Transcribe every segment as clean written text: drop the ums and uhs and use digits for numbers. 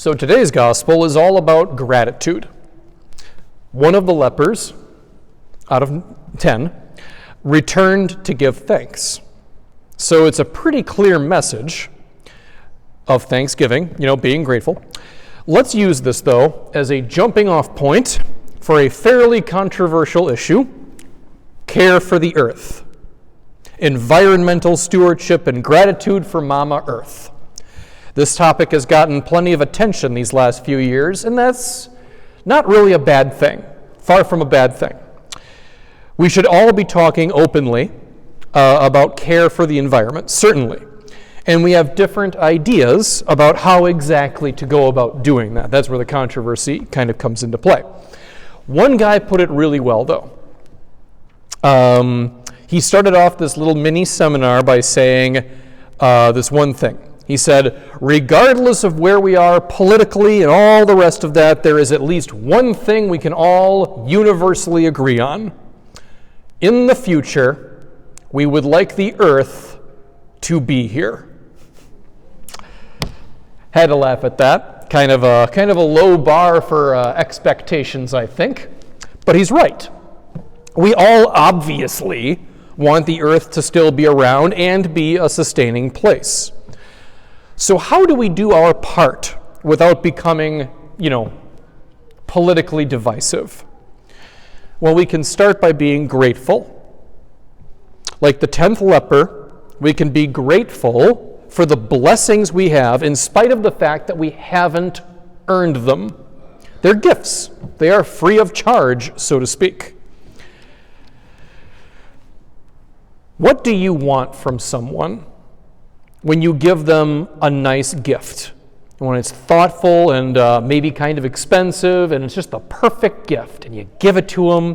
So today's gospel is all about gratitude. One of the lepers, out of 10, returned to give thanks. So it's a pretty clear message of thanksgiving, being grateful. Let's use this, though, as a jumping off point for a fairly controversial issue: care for the earth, environmental stewardship, and gratitude for Mama Earth. This topic has gotten plenty of attention these last few years, and that's not really a bad thing, far from a bad thing. We should all be talking openly about care for the environment, certainly. And we have different ideas about how exactly to go about doing that. That's where the controversy kind of comes into play. One guy put it really well, though. He started off this little mini seminar by saying this one thing. He said, regardless of where we are politically and all the rest of that, there is at least one thing we can all universally agree on. In the future, we would like the earth to be here. Had to laugh at that. Kind of a low bar for expectations, I think. But he's right. We all obviously want the earth to still be around and be a sustaining place. So how do we do our part without becoming, politically divisive? Well, we can start by being grateful. Like the 10th leper, we can be grateful for the blessings we have in spite of the fact that we haven't earned them. They're gifts. They are free of charge, so to speak. What do you want from someone when you give them a nice gift? When it's thoughtful and maybe kind of expensive and it's just the perfect gift and you give it to them,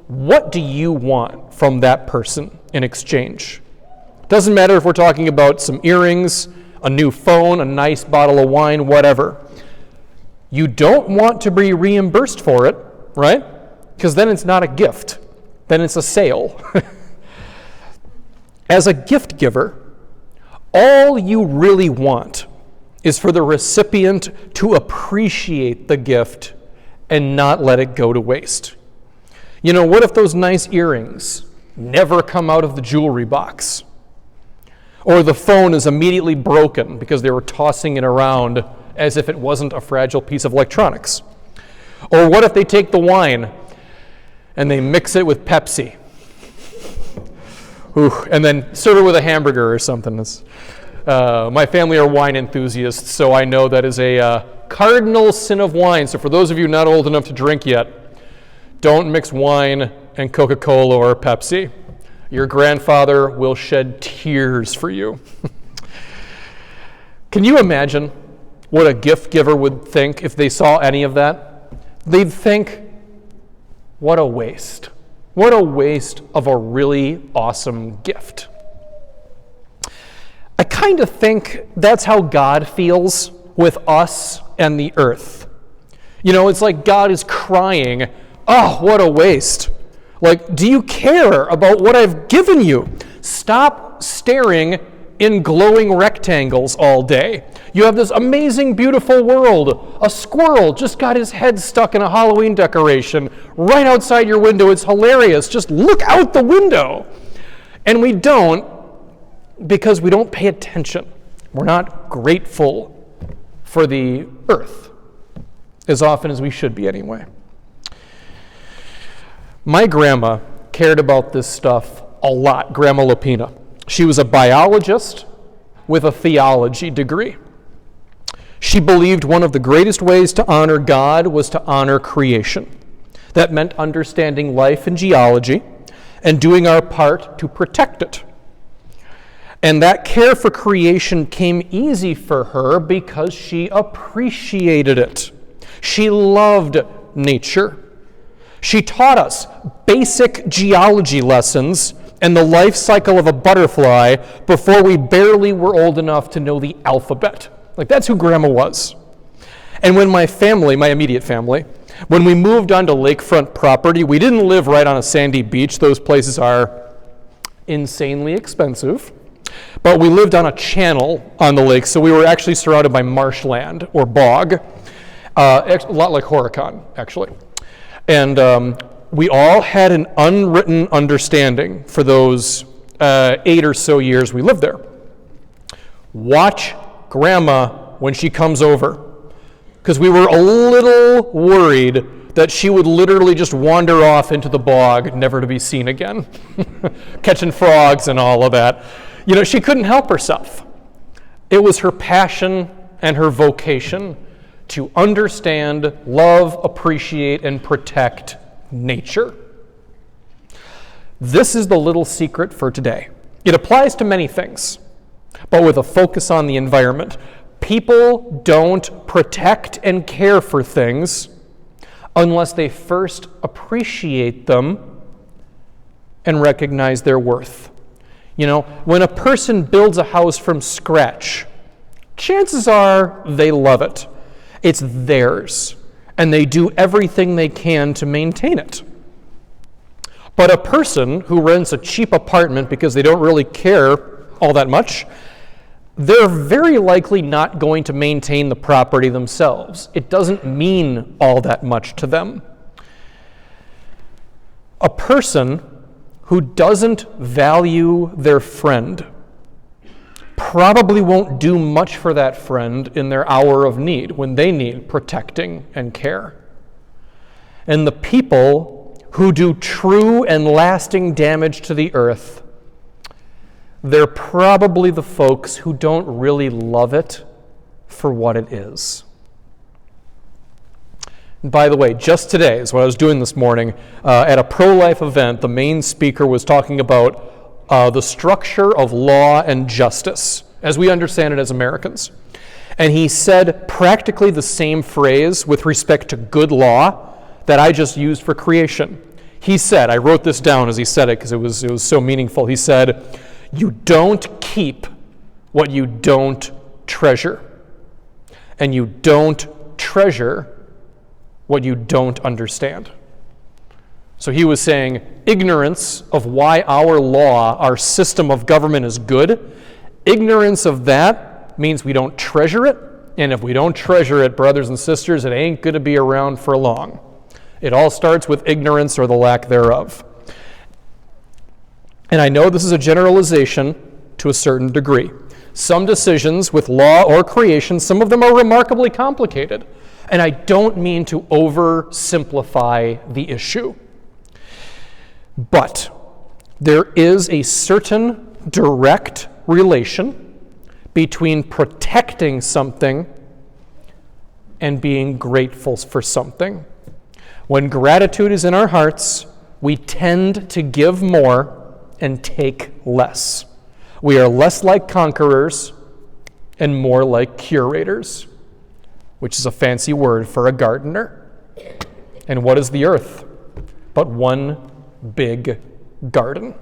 what do you want from that person in exchange? Doesn't matter if we're talking about some earrings, a new phone, a nice bottle of wine, whatever. You don't want to be reimbursed for it, right? Because then it's not a gift. Then it's a sale. As a gift giver, all you really want is for the recipient to appreciate the gift and not let it go to waste. What if those nice earrings never come out of the jewelry box? Or the phone is immediately broken because they were tossing it around as if it wasn't a fragile piece of electronics? Or what if they take the wine and they mix it with Pepsi? And then serve it with a hamburger or something. My family are wine enthusiasts, so I know that is a cardinal sin of wine. So for those of you not old enough to drink yet, don't mix wine and Coca-Cola or Pepsi. Your grandfather will shed tears for you. Can you imagine what a gift giver would think if they saw any of that? They'd think, what a waste. What a waste of a really awesome gift. I kind of think that's how God feels with us and the earth. It's like God is crying, oh, what a waste. Like, do you care about what I've given you? Stop staring in glowing rectangles all day. You have this amazing, beautiful world. A squirrel just got his head stuck in a Halloween decoration right outside your window. It's hilarious. Just look out the window. And we don't, because we don't pay attention. We're not grateful for the earth as often as we should be anyway. My grandma cared about this stuff a lot, Grandma Lopina. She was a biologist with a theology degree. She believed one of the greatest ways to honor God was to honor creation. That meant understanding life and geology and doing our part to protect it. And that care for creation came easy for her because she appreciated it. She loved nature. She taught us basic geology lessons and the life cycle of a butterfly before we barely were old enough to know the alphabet. Like, that's who Grandma was. And when my immediate family, when we moved onto lakefront property, we didn't live right on a sandy beach. Those places are insanely expensive. But we lived on a channel on the lake, so we were actually surrounded by marshland or bog, a lot like Horicon, actually. And we all had an unwritten understanding for those 8 or so years we lived there. Watch Grandma when she comes over, because we were a little worried that she would literally just wander off into the bog, never to be seen again, catching frogs and all of that. You know, she couldn't help herself. It was her passion and her vocation to understand, love, appreciate, and protect nature. This is the little secret for today. It applies to many things, but with a focus on the environment. People don't protect and care for things unless they first appreciate them and recognize their worth. You know, when a person builds a house from scratch, chances are they love it. It's theirs, and they do everything they can to maintain it. But a person who rents a cheap apartment because they don't really care all that much, they're very likely not going to maintain the property themselves. It doesn't mean all that much to them. A person who doesn't value their friend probably won't do much for that friend in their hour of need, when they need protecting and care. And the people who do true and lasting damage to the earth, they're probably the folks who don't really love it for what it is. And by the way, just today is what I was doing this morning. At a pro-life event, the main speaker was talking about the structure of law and justice, as we understand it as Americans. And he said practically the same phrase with respect to good law that I just used for creation. He said, I wrote this down as he said it because it was so meaningful. He said, "You don't keep what you don't treasure, and you don't treasure what you don't understand." So he was saying ignorance of why our law, our system of government is good, ignorance of that means we don't treasure it, and if we don't treasure it, brothers and sisters, it ain't going to be around for long. It all starts with ignorance or the lack thereof. And I know this is a generalization to a certain degree. Some decisions with law or creation, some of them are remarkably complicated. And I don't mean to oversimplify the issue. But there is a certain direct relation between protecting something and being grateful for something. When gratitude is in our hearts, we tend to give more and take less. We are less like conquerors and more like curators, which is a fancy word for a gardener. And what is the earth but one big garden?